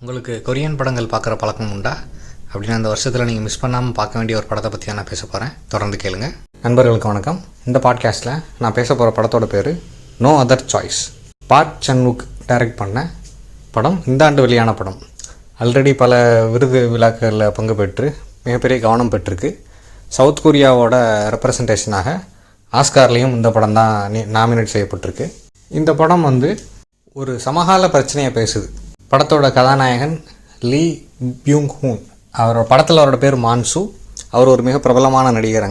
உங்களுக்கு கொரியன் படங்கள் பார்க்குற பழக்கம் உண்டா? அப்படின்னு அந்த வருஷத்தில் நீங்கள் மிஸ் பண்ணாமல் பார்க்க வேண்டிய ஒரு படத்தை பற்றி நான் பேச போகிறேன். தொடர்ந்து கேளுங்க. நண்பர்களுக்கு வணக்கம். இந்த பாட்காஸ்ட்டில் நான் பேச போகிற படத்தோட பேர் no other choice. Park Chan-wook direct பண்ண படம். இந்த ஆண்டு வெளியான படம். ஆல்ரெடி பல விருது விழாக்களில் பங்கு பெற்று மிகப்பெரிய கவனம் பெற்றிருக்கு. சவுத் கொரியாவோட ரெப்ரசன்டேஷனாக ஆஸ்கார்லேயும் இந்த படம் தான் நாமினேட் செய்யப்பட்டிருக்கு. இந்த படம் ஒரு சமகால பிரச்சனையை பேசுது. படத்தோட கதாநாயகன் லீ பியூங்-ஹூன். படத்தில் அவரோட பேர் மான்சு. அவர் ஒரு மிக பிரபலமான நடிகர்.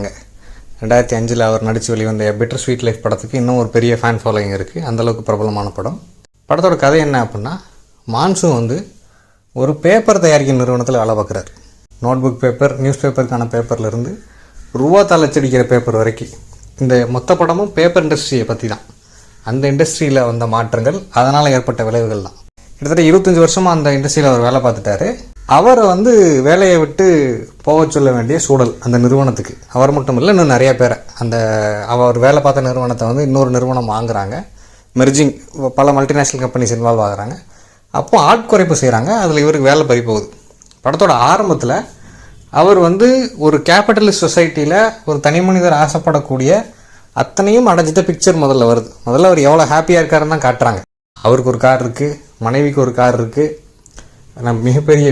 2005 அவர் நடித்து வெளிவந்த பெட்டர் ஸ்வீட் லைஃப் படத்துக்கு இன்னும் ஒரு பெரிய ஃபேன் ஃபாலோயிங் இருக்குது. அந்தளவுக்கு பிரபலமான படம். படத்தோட கதை என்ன அப்படின்னா, மான்சு ஒரு பேப்பர் தயாரிக்கும் நிறுவனத்தில் வேலை பார்க்குறாரு. நோட்புக் பேப்பர், நியூஸ் பேப்பருக்கான பேப்பர்லேருந்து ரூபாத்தால் அச்சடிக்கிற பேப்பர் வரைக்கும் இந்த மொத்த படமும் பேப்பர் இண்டஸ்ட்ரியை பற்றி தான். அந்த இண்டஸ்ட்ரியில் வந்த மாற்றங்கள், அதனால் ஏற்பட்ட விளைவுகள் தான். கிட்டத்தட்ட 25 வருஷமாக அந்த இண்டஸ்ட்ரியில் அவர் வேலை பார்த்துட்டாரு. அவரை வேலையை விட்டு போக சொல்ல வேண்டிய சூழல் அந்த நிறுவனத்துக்கு. அவர் மட்டும் இல்லை, இன்னும் நிறைய பேரை அவர் வேலை பார்த்த நிறுவனத்தை இன்னொரு நிறுவனம் வாங்குறாங்க. மெர்ஜிங், பல மல்டிநேஷ்னல் கம்பெனிஸ் இன்வால்வ் ஆகுறாங்க. அப்போ ஆட்குறைப்பு செய்கிறாங்க. அதில் இவருக்கு வேலை பறி போகுது. படத்தோட ஆரம்பத்தில் அவர் ஒரு கேபிட்டலிஸ்ட் சொசைட்டியில் ஒரு தனி மனிதர் ஆசைப்படக்கூடிய அத்தனையும் அடைஞ்சிட்ட பிக்சர் முதல்ல வருது. முதல்ல அவர் எவ்வளோ ஹாப்பியாக இருக்காருன்னு தான் காட்டுறாங்க. அவருக்கு ஒரு கார் இருக்குது, மனைவிக்கு ஒரு கார் இருக்குது, மிகப்பெரிய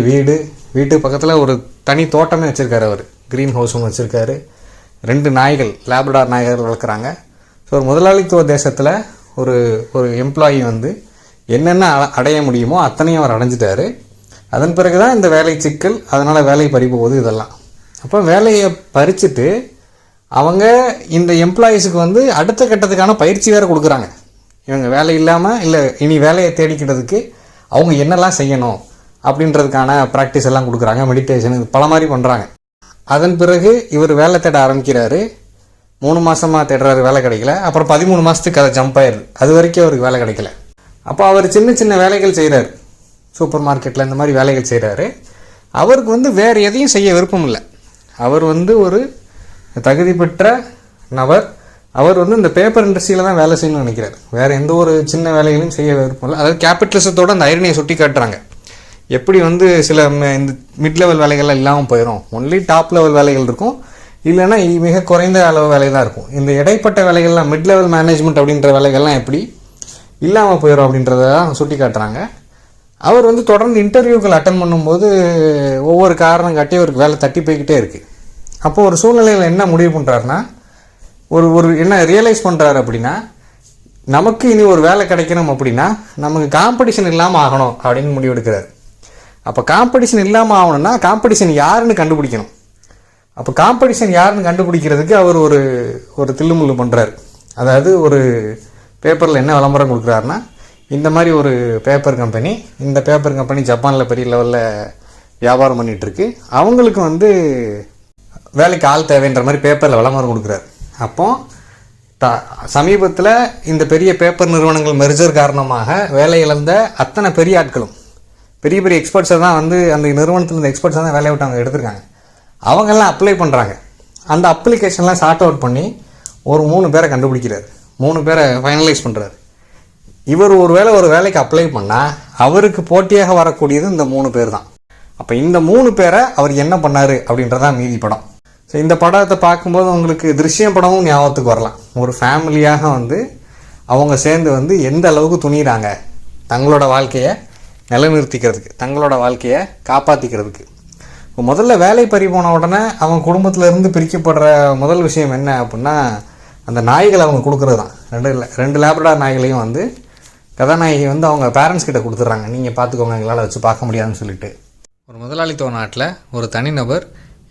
வீட்டு பக்கத்தில் ஒரு தனி தோட்டமே வச்சுருக்காரு. அவர் க்ரீன் ஹவுஸ் ஒன்று வச்சுருக்காரு. 2 நாய்கள், லேப்ரடார் நாய்கள் வளர்க்குறாங்க. ஸோ ஒரு முதலாளித்துவ தேசத்தில் ஒரு எம்ப்ளாயி என்னென்ன அடைய முடியுமோ அத்தனையும் அவர் அடைஞ்சிட்டாரு. அதன் பிறகு தான் இந்த வேலை சிக்கல், அதனால் வேலை பறிபோகுது இதெல்லாம். அப்போ வேலையை பறிச்சுட்டு அவங்க இந்த எம்ப்ளாயீஸுக்கு அடுத்த கட்டத்துக்கான பயிற்சி வேறு கொடுக்குறாங்க. இவங்க வேலை இல்லாமல் இல்லை, இனி வேலையை தேடிக்கிறதுக்கு அவங்க என்னெல்லாம் செய்யணும் அப்படின்றதுக்கான ப்ராக்டிஸ் எல்லாம் கொடுக்குறாங்க. மெடிடேஷன், இது பல மாதிரி பண்ணுறாங்க. அதன் பிறகு இவர் வேலை தேட ஆரம்பிக்கிறாரு. 3 மாதமாக தேடுறாரு, வேலை கிடைக்கல. அப்புறம் 13 மாதத்துக்கு அதை ஜம்ப் ஆயிடுது. அது வரைக்கும் அவருக்கு வேலை கிடைக்கல. அப்போ அவர் சின்ன சின்ன வேலைகள் செய்கிறார். சூப்பர் மார்க்கெட்டில் இந்த மாதிரி வேலைகள் செய்கிறாரு. அவருக்கு வேறு எதையும் செய்ய விருப்பம் இல்லை. அவர் ஒரு தகுதி பெற்ற நபர். அவர் இந்த பேப்பர் இண்டஸ்ட்ரியில் தான் வேலை செய்யணும்னு நினைக்கிறார். வேறு எந்த ஒரு சின்ன வேலைகளையும் செய்ய விருப்பம் இல்லை. அதாவது கேபிட்டலிசத்தோட அந்த ஐரணியை சுட்டி காட்டுறாங்க. எப்படி சில இந்த மிட் லெவல் வேலைகள்லாம் இல்லாமல் போயிடும். ஒன்லி டாப் லெவல் வேலைகள் இருக்கும், இல்லைன்னா மிக குறைந்த அளவு வேலை தான் இருக்கும். இந்த இடைப்பட்ட வேலைகள்லாம், மிட் லெவல் மேனேஜ்மெண்ட் அப்படின்ற வேலைகள்லாம் எப்படி இல்லாமல் போயிடும் அப்படின்றத தான் சுட்டி காட்டுறாங்க. அவர் தொடர்ந்து இன்டர்வியூக்கள் அட்டன் பண்ணும்போது ஒவ்வொரு காரணம் காட்டி அவருக்கு வேலை தட்டி போய்கிட்டே இருக்குது. அப்போது ஒரு சூழ்நிலையில் என்ன முடிவு பண்ணுறாருன்னா, ஒரு என்ன ரியலைஸ் பண்ணுறாரு அப்படின்னா, நமக்கு இனி ஒரு வேலை கிடைக்கணும் அப்படின்னா நமக்கு காம்படிஷன் இல்லாமல் ஆகணும் அப்படின்னு முடிவெடுக்கிறார். அப்போ காம்படிஷன் இல்லாமல் ஆகணும்னா காம்படிஷன் யாருன்னு கண்டுபிடிக்கணும். அப்போ காம்படிஷன் யாருன்னு கண்டுபிடிக்கிறதுக்கு அவர் ஒரு தில்லுமுள்ளு பண்ணுறாரு. அதாவது ஒரு பேப்பரில் என்ன விளம்பரம் கொடுக்குறாருன்னா, இந்த மாதிரி ஒரு பேப்பர் கம்பெனி, இந்த பேப்பர் கம்பெனி ஜப்பானில் பெரிய லெவலில் வியாபாரம் பண்ணிகிட்ருக்கு, அவங்களுக்கு வேலைக்கு ஆள் தேவைன்ற மாதிரி பேப்பரில் விளம்பரம் கொடுக்குறாரு. அப்போ சமீபத்தில் இந்த பெரிய பேப்பர் நிறுவனங்கள் மெர்ஜர் காரணமாக வேலை இழந்த அத்தனை பெரிய ஆட்களும், பெரிய பெரிய எக்ஸ்பர்ட்ஸை தான் அந்த நிறுவனத்தில் இருந்த எக்ஸ்பர்ட்ஸை தான் வேலையை விட்டு அவங்க எடுத்திருக்காங்க. அவங்கெல்லாம் அப்ளை பண்ணுறாங்க. அந்த அப்ளிகேஷன்லாம் ஷார்ட் அவுட் பண்ணி ஒரு 3 பேரை கண்டுபிடிக்கிறார். 3 பேரை ஃபைனலைஸ் பண்ணுறாரு. இவர் ஒரு வேலைக்கு அப்ளை பண்ணால் அவருக்கு போட்டியாக வரக்கூடியது இந்த 3 பேர் தான். அப்போ இந்த 3 பேரை அவர் என்ன பண்ணார் அப்படின்றதான் மீதி படம். ஸோ இந்த படத்தை பார்க்கும்போது உங்களுக்கு திருஷ்யம் படமும் ஞாபகத்துக்கு வரலாம். ஒரு ஃபேமிலியாக அவங்க சேர்ந்து எந்த அளவுக்கு துணிகிறாங்க தங்களோட வாழ்க்கையை நிலைநிறுத்திக்கிறதுக்கு, தங்களோட வாழ்க்கையை காப்பாற்றிக்கிறதுக்கு. இப்போ முதல்ல வேலை பறி போன உடனே அவங்க குடும்பத்திலேருந்து பிரிக்கப்படுற முதல் விஷயம் என்ன அப்படின்னா, அந்த நாய்களை அவங்க கொடுக்குறது தான். 2 லேப்ரடார் நாய்களையும் கதாநாயகி அவங்க பேரண்ட்ஸ் கிட்ட கொடுத்துட்றாங்க. நீங்கள் பார்த்துக்கோங்க, எங்களால் வச்சு பார்க்க முடியாதுன்னு சொல்லிட்டு. ஒரு முதலாளித்துவ நாட்டில் ஒரு தனிநபர்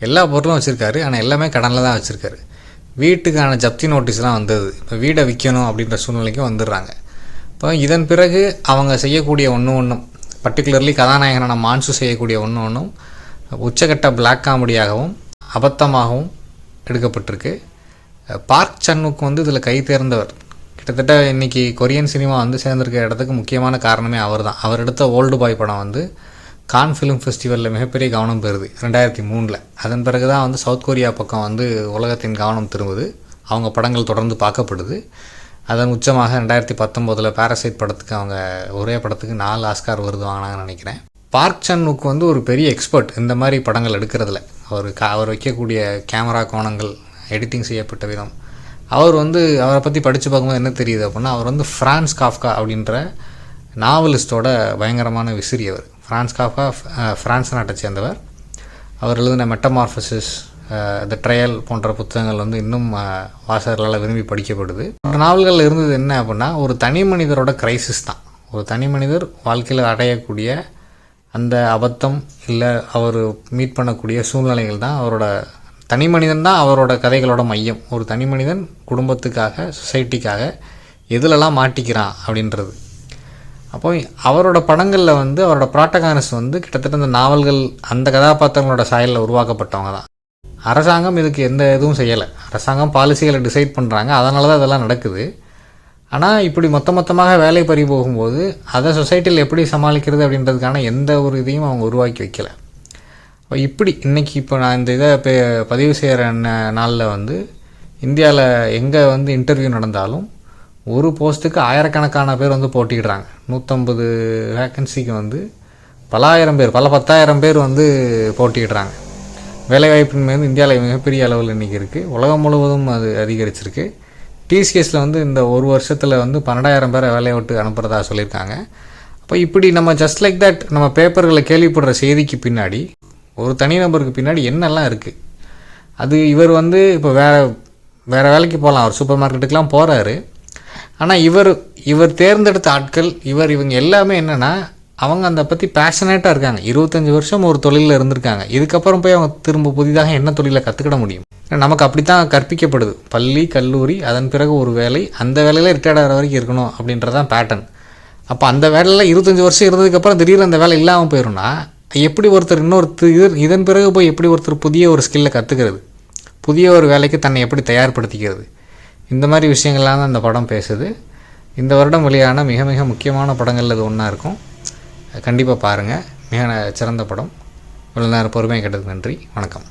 எல்லா பொருளும் வச்சுருக்காரு, ஆனால் எல்லாமே கடனில் தான் வச்சுருக்காரு. வீட்டுக்கான ஜப்தி நோட்டீஸ்லாம் வந்தது. இப்போ வீடை விற்கணும் அப்படின்ற சூழ்நிலைக்கும் வந்துடுறாங்க. இப்போ இதன் பிறகு அவங்க செய்யக்கூடிய ஒன்றும் பர்டிகுலர்லி கதாநாயகனான மான்சு செய்யக்கூடிய ஒன்றும் உச்சகட்ட பிளாக் காமெடியாகவும் அபத்தமாகவும் எடுக்கப்பட்டிருக்கு. பார்க் சன்-வுக் இதில் கை தேர்ந்தவர். கிட்டத்தட்ட இன்றைக்கி கொரியன் சினிமா சேர்ந்திருக்க இடத்துக்கு முக்கியமான காரணமே அவர் தான். அவர் எடுத்த ஓல்டு பாய் படம் கான் ஃபிலிம் ஃபெஸ்டிவலில் மிகப்பெரிய கவனம் பெறுது 2003. அதன் பிறகு தான் சவுத் கொரியா பக்கம் உலகத்தின் கவனம் திரும்புது. அவங்க படங்கள் தொடர்ந்து பார்க்கப்படுது. அதன் உச்சமாக 2019 பாராசைட் படத்துக்கு அவங்க ஒரே படத்துக்கு 4 ஆஸ்கார் விருது வாங்கினாங்கன்னு நினைக்கிறேன். பார்க் சன்-wook வந்து ஒரு பெரிய எக்ஸ்பர்ட் இந்த மாதிரி படங்கள் எடுக்கிறதுல. அவர் வைக்கக்கூடிய கேமரா கோணங்கள், எடிட்டிங் செய்யப்பட்ட விதம். அவரை பற்றி படித்து பார்க்கும்போது என்ன தெரியுது அப்படின்னா, அவர் வந்து ஃப்ரான்ஸ் காஃப்கா அப்படின்ற நாவலிஸ்ட்டோட பயங்கரமான விசிறி. ஃப்ரான்ஸ் காஃப்கா ஃப்ரான்ஸ் நாட்டை சேர்ந்தவர். அவர் எழுதின மெட்டமார்ஃபசிஸ், த ட்ரையல் போன்ற புத்தகங்கள் வந்து இன்னும் வாசகர்களால் விரும்பி படிக்கப்படுது. நாவல்களில் இருந்தது என்ன அப்படின்னா, ஒரு தனி மனிதரோட கிரைசிஸ் தான். ஒரு தனி மனிதர் வாழ்க்கையில் அடையக்கூடிய அந்த அபத்தம், இல்லை அவர் மீட் பண்ணக்கூடிய சூழ்நிலைகள் தான் தனி மனிதன் தான் அவரோட கதைகளோட மையம். ஒரு தனி மனிதன் குடும்பத்துக்காக, சொசைட்டிக்காக எதுலெல்லாம் மாட்டிக்கிறான் அப்படின்றது. அப்போ அவரோட படங்களில் வந்து அவரோட ப்ராட்டகானிஸ்ட் வந்து கிட்டத்தட்ட அந்த நாவல்கள் அந்த கதாபாத்திரங்களோட சாயலில் உருவாக்கப்பட்டவங்க தான். அரசாங்கம் இதுக்கு எந்த இதுவும் செய்யலை. அரசாங்கம் பாலிசிகளை டிசைட் பண்ணுறாங்க, அதனால தான் இதெல்லாம் நடக்குது. ஆனால் இப்படி மொத்தமாக வேலை பறி போகும்போது அதை சொசைட்டியில் எப்படி சமாளிக்கிறது அப்படின்றதுக்கான எந்த ஒரு இதையும் அவங்க உருவாக்கி வைக்கலை. இப்படி இன்றைக்கி இப்போ நான் இந்த இதை பதிவு செய்கிற நாளில் வந்து இந்தியாவில் எங்கே வந்து இன்டர்வியூ நடந்தாலும் ஒரு போஸ்ட்டுக்கு ஆயிரக்கணக்கான பேர் வந்து போட்டிடுறாங்க. 150 வேக்கன்சிக்கு வந்து பல 10,000 பேர் வந்து போட்டிடுறாங்க. வேலைவாய்ப்பின்மை வந்து இந்தியாவில் மிகப்பெரிய அளவில் இன்றைக்கி இருக்குது. உலகம் முழுவதும் அது அதிகரிச்சிருக்கு. டிசிஎஸில் வந்து இந்த ஒரு வருஷத்தில் வந்து 12,000 பேரை வேலையை விட்டு அனுப்புகிறதா சொல்லியிருக்காங்க. அப்போ இப்படி நம்ம ஜஸ்ட் லைக் தட் நம்ம பேப்பர்களை கேள்விப்படுற செய்திக்கு பின்னாடி ஒரு தனிநபருக்கு பின்னாடி என்னெல்லாம் இருக்குது. அது இவர் வந்து இப்போ வேறு வேலைக்கு போகலாம், அவர் சூப்பர் மார்க்கெட்டுக்கெலாம் போகிறாரு. ஆனால் இவர் தேர்ந்தெடுத்த ஆட்கள் இவங்க எல்லாமே என்னென்னா, அவங்க அதை பற்றி பேஷனேட்டாக இருக்காங்க. 25 வருஷம் ஒரு தொழிலில் இருந்திருக்காங்க. இதுக்கப்புறம் போய் அவங்க திரும்ப புதிதாக என்ன தொழிலை கற்றுக்கிட முடியும்? நமக்கு அப்படி தான் கற்பிக்கப்படுது. பள்ளி, கல்லூரி, அதன் பிறகு ஒரு வேலை, அந்த வேலையில் ரிட்டையர்ட் ஆகிற வரைக்கும் இருக்கணும் அப்படின்றதான் பேட்டர்ன். அப்போ அந்த வேலையில் 25 வருஷம் இருந்ததுக்கப்புறம் திடீர்னு அந்த வேலை இல்லாமல் போயிடும்னா எப்படி ஒருத்தர் இதன் பிறகு போய் எப்படி ஒருத்தர் புதிய ஒரு ஸ்கில்லை கற்றுக்கிறது, புதிய ஒரு வேலைக்கு தன்னை எப்படி தயார்படுத்திக்கிறது? இந்த மாதிரி விஷயங்கள்லாம் தான் இந்த படம் பேசுது. இந்த வருடம் வெளியான மிக மிக முக்கியமான படங்கள் இது ஒன்றா இருக்கும். கண்டிப்பாக பாருங்கள். மிக சிறந்த படம். இவ்வளோ நேரம் பொறுமையாக கேட்டதுக்கு நன்றி. வணக்கம்.